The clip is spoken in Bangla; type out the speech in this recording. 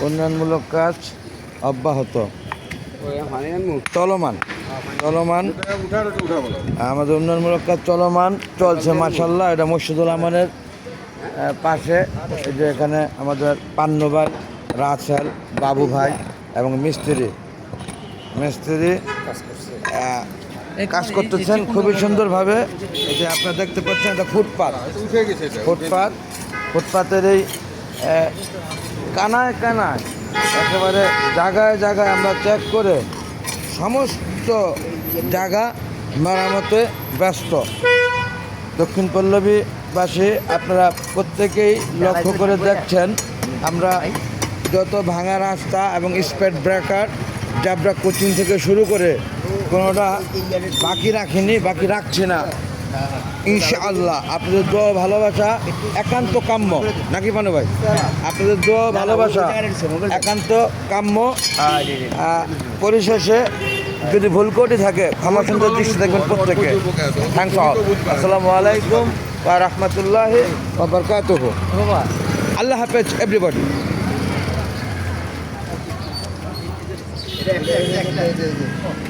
উন্নয়নমূলক কাজ অব্যাহত চলমান আমাদের উন্নয়নমূলক কাজ চলছে মাশাআল্লাহ। এটা মসজিদুল আমানের পাশে এই যে এখানে আমাদের পান্নু ভাই, রাসেল, বাবু ভাই এবং মিস্ত্রি কাজ করতেছেন খুবই সুন্দরভাবে। এই যে আপনারা দেখতে পাচ্ছেন এটা ফুটপাতের এই কানায় একেবারে জায়গায় আমরা চেক করে সমস্ত জায়গা মেরামতে ব্যস্ত। দক্ষিণ পল্লবীবাসী আপনারা প্রত্যেকেই লক্ষ্য করে দেখছেন, আমরা যত ভাঙা রাস্তা এবং স্পিড ব্রেকার জাবরা কোচিং থেকে শুরু করে কোনোটা বাকি রাখছি না ইনশাআল্লাহ। আপনাদের দোয়া ভালোবাসা একান্ত কাম্য, নাকি পানু ভাই? আপনাদের দোয়া ভালোবাসা একান্ত কাম্য। পরিশেষে যদি ভুল করে থাকে ক্ষমা সুন্দর দৃষ্টি দেখবেন প্রত্যেকে। Thanks all. আসসালামু আলাইকুম ওয়া রাহমাতুল্লাহি ওয়া বারাকাতুহু। আল্লাহ হাফেজ এভরিবডি।